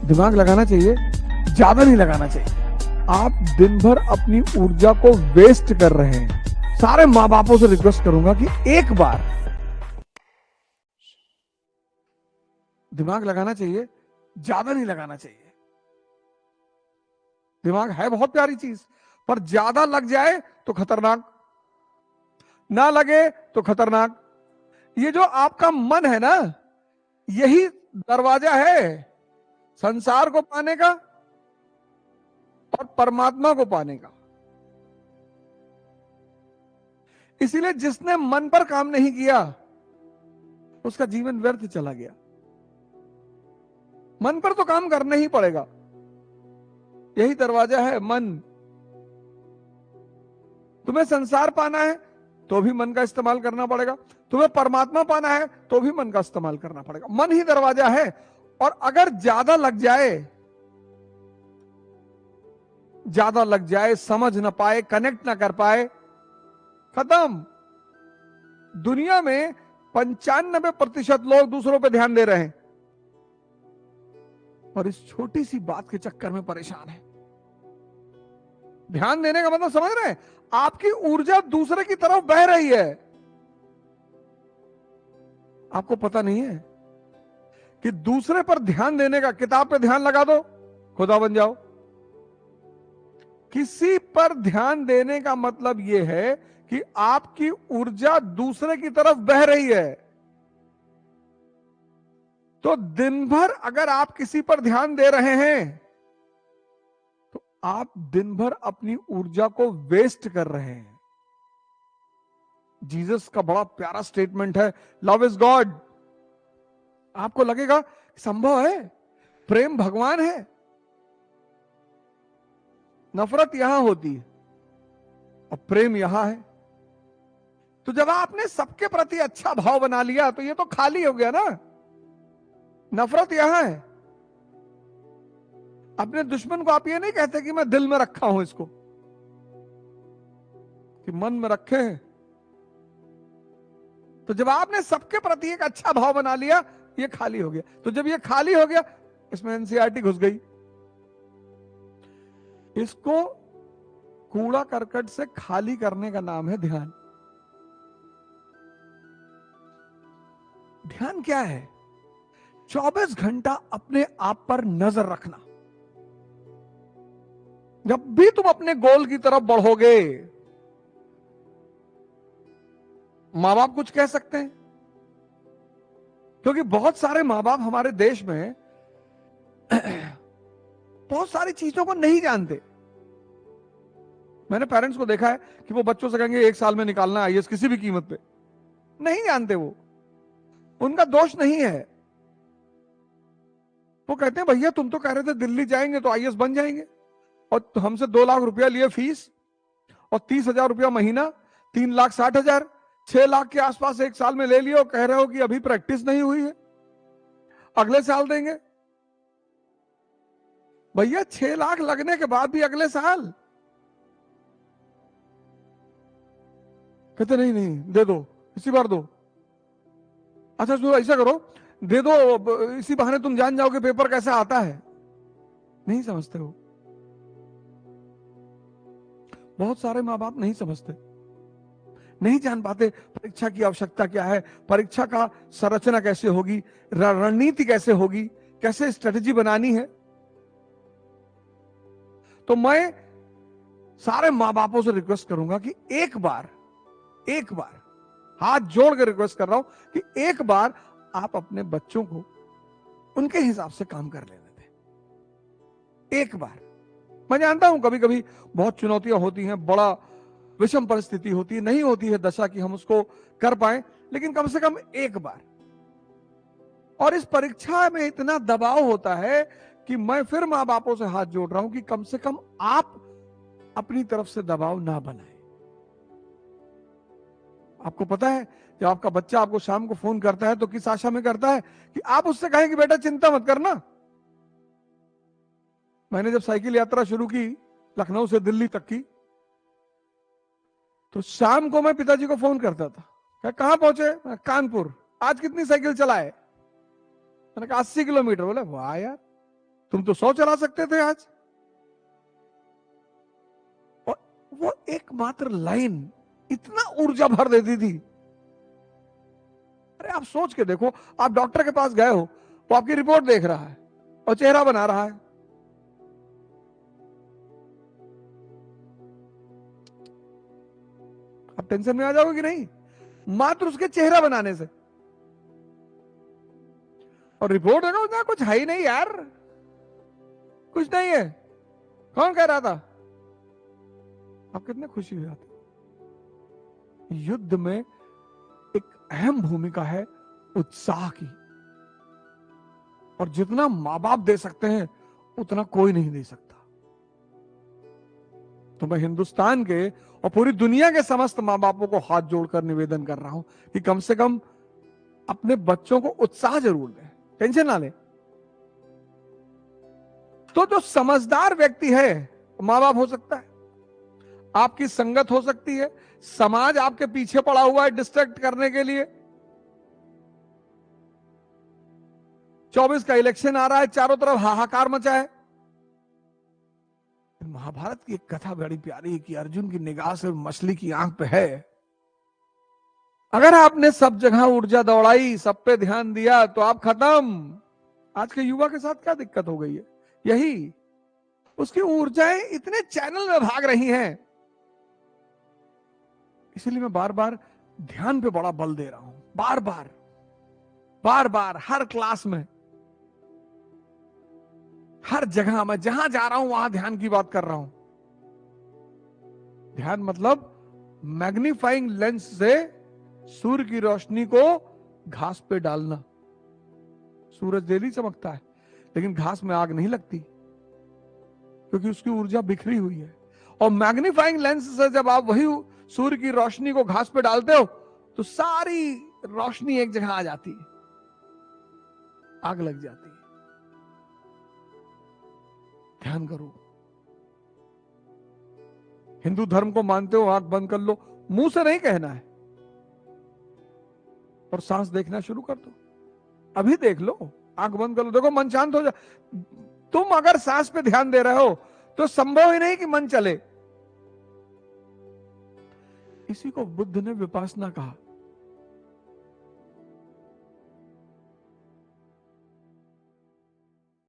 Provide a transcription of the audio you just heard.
दिमाग लगाना चाहिए, ज्यादा नहीं लगाना चाहिए। आप दिन भर अपनी ऊर्जा को वेस्ट कर रहे हैं। सारे माँ बापों से रिक्वेस्ट करूंगा कि एक बार दिमाग लगाना चाहिए, ज्यादा नहीं लगाना चाहिए। दिमाग है बहुत प्यारी चीज, पर ज्यादा लग जाए तो खतरनाक, ना लगे तो खतरनाक। ये जो आपका मन है ना, यही दरवाजा है संसार को पाने का और परमात्मा को पाने का। इसीलिए जिसने मन पर काम नहीं किया उसका जीवन व्यर्थ चला गया। मन पर तो काम करना ही पड़ेगा, यही दरवाजा है मन। तुम्हें संसार पाना है तो भी मन का इस्तेमाल करना पड़ेगा, तुम्हें परमात्मा पाना है तो भी मन का इस्तेमाल करना पड़ेगा। मन ही दरवाजा है, और अगर ज्यादा लग जाए, समझ ना पाए, कनेक्ट ना कर पाए, खत्म। दुनिया में 95% लोग दूसरों पे ध्यान दे रहे हैं और इस छोटी सी बात के चक्कर में परेशान है। ध्यान देने का मतलब समझ रहे हैं? आपकी ऊर्जा दूसरे की तरफ बह रही है, आपको पता नहीं है कि दूसरे पर ध्यान देने का, किताब पे ध्यान लगा दो खुदा बन जाओ। किसी पर ध्यान देने का मतलब यह है कि आपकी ऊर्जा दूसरे की तरफ बह रही है। तो दिन भर अगर आप किसी पर ध्यान दे रहे हैं तो आप दिन भर अपनी ऊर्जा को वेस्ट कर रहे हैं। जीसस का बड़ा प्यारा स्टेटमेंट है, लव इज गॉड। आपको लगेगा संभव है? प्रेम भगवान है। नफरत यहां होती है और प्रेम यहां है। तो जब आपने सबके प्रति अच्छा भाव बना लिया तो ये तो खाली हो गया ना। नफरत यहां है। अपने दुश्मन को आप ये नहीं कहते कि मैं दिल में रखा हूं इसको, कि मन में रखे हैं। तो जब आपने सबके प्रति एक अच्छा भाव बना लिया, ये खाली हो गया। तो जब ये खाली हो गया, इसमें एनसीईआरटी घुस गई। इसको कूड़ा करकट से खाली करने का नाम है ध्यान। ध्यान क्या है? 24 घंटा अपने आप पर नजर रखना। जब भी तुम अपने गोल की तरफ बढ़ोगे, मां बाप कुछ कह सकते हैं, क्योंकि बहुत सारे मां बाप हमारे देश में बहुत सारी चीजों को नहीं जानते। मैंने पेरेंट्स को देखा है कि वो बच्चों से कहेंगे 1 साल में निकालना आईएएस किसी भी कीमत पे। नहीं जानते वो, उनका दोष नहीं है। वो कहते हैं भैया तुम तो कह रहे थे दिल्ली जाएंगे तो आईएएस बन जाएंगे, और तो हमसे 2 लाख रुपया लिए फीस और 30,000 रुपया महीना, 3,60,000, 6 लाख के आसपास 1 साल में ले लियो। कह रहे हो कि अभी प्रैक्टिस नहीं हुई है, अगले साल देंगे। भैया 6 लाख लगने के बाद भी अगले साल। कहते नहीं नहीं दे दो, इसी बार दो। अच्छा तो ऐसा करो, दे दो, इसी बहाने तुम जान जाओगे पेपर कैसे आता है। नहीं समझते हो। बहुत सारे मां बाप नहीं समझते, नहीं जान पाते परीक्षा की आवश्यकता क्या है, परीक्षा का संरचना कैसे होगी, रणनीति कैसे होगी, कैसे स्ट्रेटेजी बनानी है। तो मैं सारे मां बापों से रिक्वेस्ट करूंगा कि एक बार हाथ जोड़ कर रिक्वेस्ट कर रहा हूं कि एक बार आप अपने बच्चों को उनके हिसाब से काम कर लेने दें। एक बार। मैं जानता हूं कभी कभी बहुत चुनौतियां होती हैं, बड़ा विषम परिस्थिति होती है, नहीं होती है दशा कि हम उसको कर पाए, लेकिन कम से कम एक बार। और इस परीक्षा में इतना दबाव होता है कि मैं फिर मां बापों से हाथ जोड़ रहा हूं कि कम से कम आप अपनी तरफ से दबाव ना बनाएं। आपको पता है जब आपका बच्चा आपको शाम को फोन करता है तो किस आशा में करता है कि आप उससे कहें कि बेटा चिंता मत करना। मैंने जब साइकिल यात्रा शुरू की लखनऊ से दिल्ली तक की, तो शाम को मैं पिताजी को फोन करता था, कहां पहुंचे? कानपुर। आज कितनी साइकिल चलाए? मैंने कहा 80 किलोमीटर। बोले वाह यार, तुम तो 100 चला सकते थे आज। और वो एकमात्र लाइन इतना ऊर्जा भर देती थी। अरे आप सोच के देखो, आप डॉक्टर के पास गए हो, वो आपकी रिपोर्ट देख रहा है और चेहरा बना रहा है। आप टेंशन में आ जाओगे कि नहीं, मात्र उसके चेहरा बनाने से। और रिपोर्ट है ना, कुछ है ही नहीं यार, कुछ नहीं है, कौन कह रहा था। आप कितने खुशी हो जाते। युद्ध में एक अहम भूमिका है उत्साह की, और जितना मां बाप दे सकते हैं उतना कोई नहीं दे सकता। तो मैं हिंदुस्तान के और पूरी दुनिया के समस्त मां बापों को हाथ जोड़कर निवेदन कर रहा हूं कि कम से कम अपने बच्चों को उत्साह जरूर दें, टेंशन ना लें। तो जो समझदार व्यक्ति है मां बाप हो सकता है, आपकी संगत हो सकती है, समाज आपके पीछे पड़ा हुआ है डिस्ट्रैक्ट करने के लिए। 24 का इलेक्शन आ रहा है, चारों तरफ हाहाकार मचा है। महाभारत की एक कथा बड़ी प्यारी है कि अर्जुन की निगाह से मछली की आंख पे है। अगर आपने सब जगह ऊर्जा दौड़ाई, सब पे ध्यान दिया, तो आप खत्म। आज के युवा के साथ क्या दिक्कत हो गई है, यही उसकी ऊर्जाएं इतने चैनल में भाग रही हैं। इसलिए मैं बार बार ध्यान पे बड़ा बल दे रहा हूं, बार बार हर क्लास में, हर जगह मैं जहां जा रहा हूं वहां ध्यान की बात कर रहा हूं। ध्यान मतलब मैग्नीफाइंग लेंस से सूर्य की रोशनी को घास पे डालना। सूरज डेली चमकता है, लेकिन घास में आग नहीं लगती क्योंकि उसकी ऊर्जा बिखरी हुई है। और मैग्नीफाइंग लेंस से जब आप वही सूर्य की रोशनी को घास पे डालते हो तो सारी रोशनी एक जगह आ जाती है, आग लग जाती है। ध्यान करो। हिंदू धर्म को मानते हो, आंख बंद कर लो, मुंह से नहीं कहना है, और सांस देखना शुरू कर दो। अभी देख लो, आंख बंद कर लो, देखो मन शांत हो जा। तुम अगर सांस पे ध्यान दे रहे हो तो संभव ही नहीं कि मन चले। इसी को बुद्ध ने विपासना कहा।